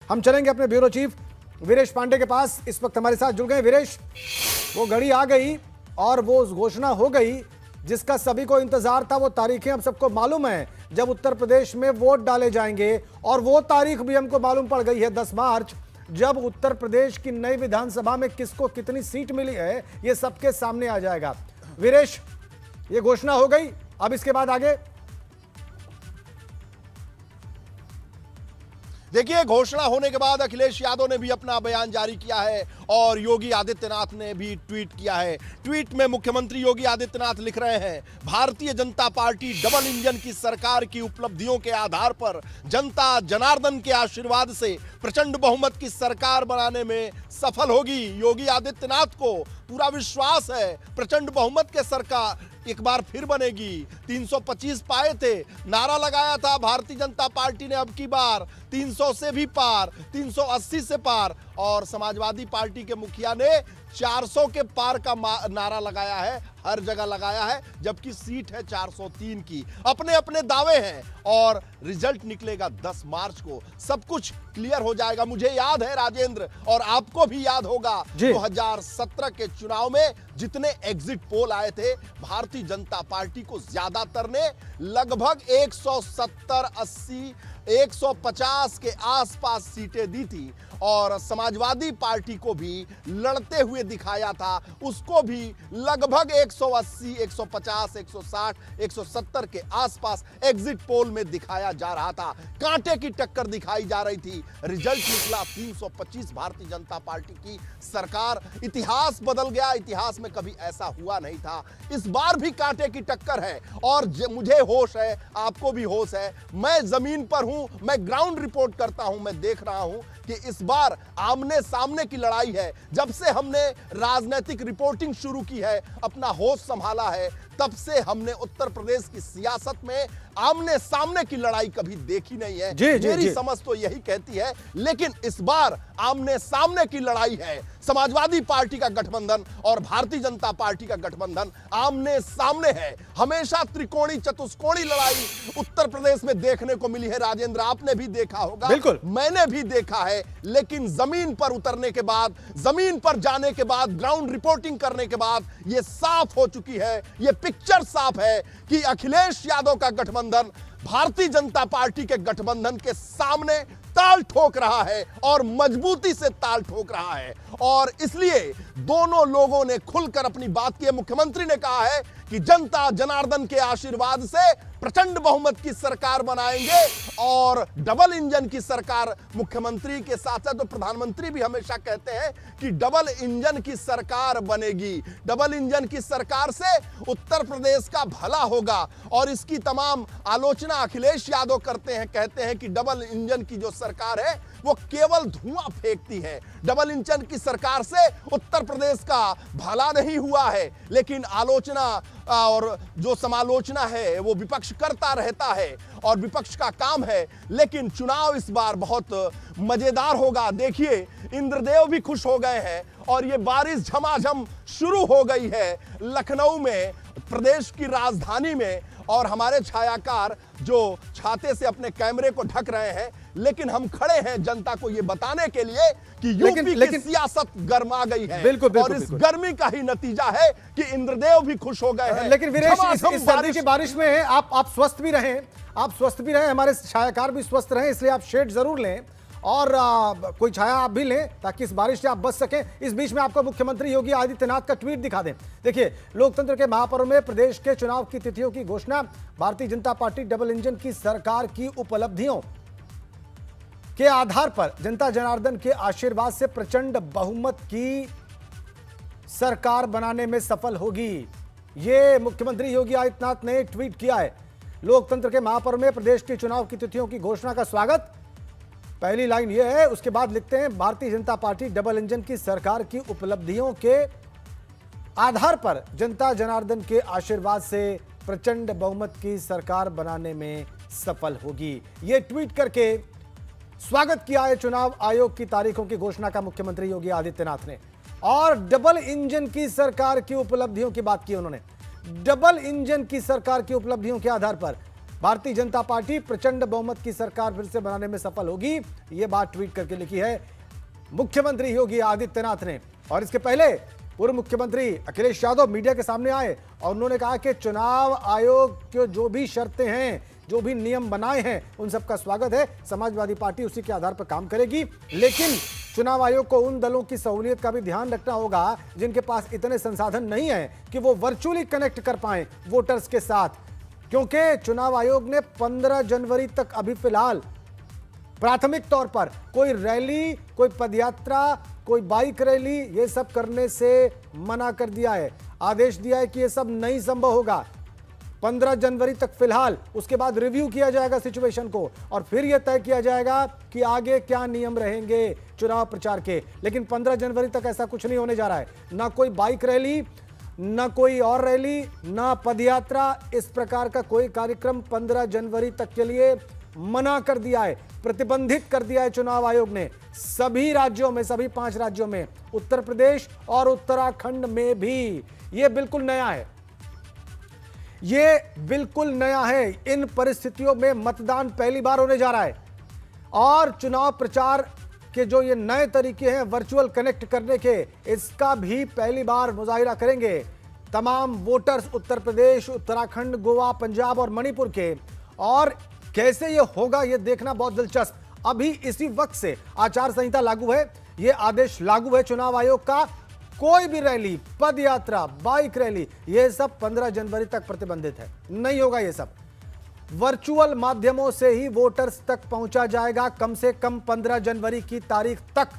हम चलेंगे अपने ब्यूरो चीफ वीरेश पांडे के पास। इस वक्त हमारे साथ जुड़ गए वीरेश। वो घड़ी आ गई और वो घोषणा हो गई जिसका सभी को इंतजार था। वो तारीखें हम सबको मालूम है जब उत्तर प्रदेश में वोट डाले जाएंगे, और वो तारीख भी हमको मालूम पड़ गई है 10 मार्च, जब उत्तर प्रदेश की नई विधानसभा में किसको कितनी सीट मिली है ये सबके सामने आ जाएगा। वीरेश, ये घोषणा हो गई, अब इसके बाद आगे देखिए, घोषणा होने के बाद अखिलेश यादव ने भी अपना बयान जारी किया है और योगी आदित्यनाथ ने भी ट्वीट किया है। ट्वीट में मुख्यमंत्री योगी आदित्यनाथ लिख रहे हैं, Bharatiya Janata party double engine की सरकार की उपलब्धियों के आधार पर जनता जनार्दन के आशीर्वाद से प्रचंड बहुमत की सरकार बनाने में सफल होगी। योगी आदित्यनाथ को पूरा विश्वास है प्रचंड बहुमत के सरकार एक बार फिर बनेगी। 325 पाए थे, नारा लगाया था भारतीय जनता पार्टी ने अब की बार 300 से भी पार, 380 से पार, और समाजवादी पार्टी के मुखिया ने 400 के पार का नारा लगाया है, हर जगह लगाया है, जबकि सीट है 403 की। अपने अपने दावे हैं और रिजल्ट निकलेगा 10 मार्च को, सब कुछ क्लियर हो जाएगा। मुझे याद है राजेंद्र, और आपको भी याद होगा, 2017 के चुनाव में जितने एग्जिट पोल आए थे, भारतीय जनता पार्टी को ज्यादातर ने लगभग 170, 80, 150 के आसपास सीटें दी थी, और समाजवादी पार्टी को भी लड़ते हुए दिखाया था, उसको भी लगभग 180, 150, 160, 170 के आसपास एग्जिट पोल में दिखाया जा रहा था। कांटे की टक्कर दिखाई जा रही थी। रिजल्ट निकला 325, भारतीय जनता पार्टी की सरकार। इतिहास बदल गया, इतिहास में कभी ऐसा हुआ नहीं था। इस बार भी कांटे की टक्कर है, और मुझे होश है, आपको भी होश है, मैं जमीन पर हूं, मैं ग्राउंड रिपोर्ट करता हूं, मैं देख रहा हूं कि इस बार आमने सामने की लड़ाई है। जब से हमने राजनीतिक रिपोर्टिंग शुरू की है, अपना होश संभाला है, तब से हमने उत्तर प्रदेश की सियासत में आमने सामने की लड़ाई कभी देखी नहीं है। मेरी समझ तो यही कहती है, लेकिन इस बार आमने सामने की लड़ाई है। समाजवादी पार्टी का गठबंधन और भारतीय जनता पार्टी का गठबंधन आमने सामने है। हमेशा त्रिकोणी चतुष्कोणी लड़ाई उत्तर प्रदेश में देखने को मिली है राजेंद्र, आपने भी देखा होगा, बिल्कुल मैंने भी देखा है। लेकिन जमीन पर उतरने के बाद, जमीन पर जाने के बाद, ग्राउंड रिपोर्टिंग करने के बाद यह साफ हो चुकी है, यह पिक्चर साफ है कि अखिलेश यादव का गठबंधन भारतीय जनता पार्टी के गठबंधन के सामने ताल ठोक रहा है, और मजबूती से ताल ठोक रहा है। और इसलिए दोनों लोगों ने खुलकर अपनी बात की है। मुख्यमंत्री ने कहा है कि जनता जनार्दन के आशीर्वाद से प्रचंड बहुमत की सरकार बनाएंगे, और डबल इंजन की सरकार। मुख्यमंत्री के साथ साथ तो प्रधानमंत्री भी हमेशा कहते हैं कि डबल इंजन की सरकार बनेगी। डबल इंजन की सरकार से उत्तर प्रदेश का भला होगा, और इसकी तमाम आलोचना अखिलेश यादव करते हैं, कहते हैं कि डबल इंजन की जो सरकार है वो केवल धुआं फेंकती है। डबल इंजन की सरकार से उत्तर प्रदेश का भला नहीं हुआ है। लेकिन आलोचना और जो समालोचना है वो विपक्ष करता रहता है, और विपक्ष का काम है। लेकिन चुनाव इस बार बहुत मजेदार होगा। देखिए, इंद्रदेव भी खुश हो गए हैं, और ये बारिश झमाझम शुरू हो गई है लखनऊ में, प्रदेश की राजधानी में। और हमारे छायाकार जो छाते से अपने कैमरे को ढक रहे हैं, लेकिन हम खड़े हैं जनता को ये बताने के लिए कि यूपी की सियासत गर्मा गई है। बिल्कुल, और इस गर्मी का ही नतीजा है कि इंद्रदेव भी खुश हो गए हैं। लेकिन वीरेश, इस सर्दी की बारिश में आप स्वस्थ भी रहें, आप स्वस्थ भी रहें, हमारे छायाकार भी स्वस्थ रहें, इसलिए आप शेड जरूर लें, और कोई छाया आप भी लें ताकि इस बारिश से आप बच सकें। इस बीच में आपको मुख्यमंत्री योगी आदित्यनाथ का ट्वीट दिखा दें। देखिए, लोकतंत्र के महापर्व में प्रदेश के चुनाव की तिथियों की घोषणा, Bharatiya Janata party double engine की सरकार की उपलब्धियों के आधार पर जनता जनार्दन के आशीर्वाद से प्रचंड बहुमत की सरकार बनाने में सफल होगी। यह मुख्यमंत्री योगी आदित्यनाथ ने ट्वीट किया है। लोकतंत्र के महापर्व में प्रदेश के चुनाव की तिथियों की घोषणा का स्वागत, पहली लाइन यह है। उसके बाद लिखते हैं, Bharatiya Janata party double engine की सरकार की उपलब्धियों के आधार पर जनता जनार्दन के आशीर्वाद से प्रचंड बहुमत की सरकार बनाने में सफल होगी। यह ट्वीट करके स्वागत किया है चुनाव आयोग की तारीखों की घोषणा का मुख्यमंत्री योगी आदित्यनाथ ने, और डबल इंजन की सरकार की उपलब्धियों की बात की उन्होंने। डबल इंजन की सरकार की उपलब्धियों के आधार पर भारतीय जनता पार्टी प्रचंड बहुमत की सरकार फिर से बनाने में सफल होगी, यह बात ट्वीट करके लिखी है मुख्यमंत्री योगी आदित्यनाथ ने। और इसके पहले पूर्व मुख्यमंत्री अखिलेश यादव मीडिया के सामने आए और उन्होंने कहा कि चुनाव आयोग के जो भी शर्तें हैं, जो भी नियम बनाए हैं, उन सबका स्वागत है। समाजवादी पार्टी उसी के आधार पर काम करेगी, लेकिन चुनाव आयोग को उन दलों की सहूलियत का भी ध्यान रखना होगा जिनके पास इतने संसाधन नहीं है कि वो वर्चुअली कनेक्ट कर पाए वोटर्स के साथ, क्योंकि चुनाव आयोग ने 15 जनवरी तक अभी फिलहाल प्राथमिक तौर पर कोई रैली, कोई पदयात्रा, कोई बाइक रैली, ये सब करने से मना कर दिया है। आदेश दिया है कि ये सब नहीं संभव होगा 15 जनवरी तक फिलहाल। उसके बाद रिव्यू किया जाएगा सिचुएशन को और फिर यह तय किया जाएगा कि आगे क्या नियम रहेंगे चुनाव प्रचार के। लेकिन 15 जनवरी तक ऐसा कुछ नहीं होने जा रहा है, ना कोई बाइक रैली, ना कोई और रैली, ना पदयात्रा, इस प्रकार का कोई कार्यक्रम 15 जनवरी तक के लिए मना कर दिया है, प्रतिबंधित कर दिया है चुनाव आयोग ने सभी राज्यों में, सभी 5 राज्यों में, उत्तर प्रदेश और उत्तराखंड में भी। यह बिल्कुल नया है, यह बिल्कुल नया है। इन परिस्थितियों में मतदान पहली बार होने जा रहा है और चुनाव प्रचार के जो ये नए तरीके हैं वर्चुअल कनेक्ट करने के, इसका भी पहली बार मुजाहिरा करेंगे तमाम वोटर्स उत्तर प्रदेश, उत्तराखंड, गोवा, पंजाब और मणिपुर के। और कैसे ये होगा ये देखना बहुत दिलचस्प। अभी इसी वक्त से आचार संहिता लागू है, ये आदेश लागू है चुनाव आयोग का। कोई भी रैली, पद यात्रा, बाइक रैली, ये सब 15 जनवरी तक प्रतिबंधित है, नहीं होगा। ये सब वर्चुअल माध्यमों से ही वोटर्स तक पहुंचा जाएगा। कम से कम 15 जनवरी की तारीख तक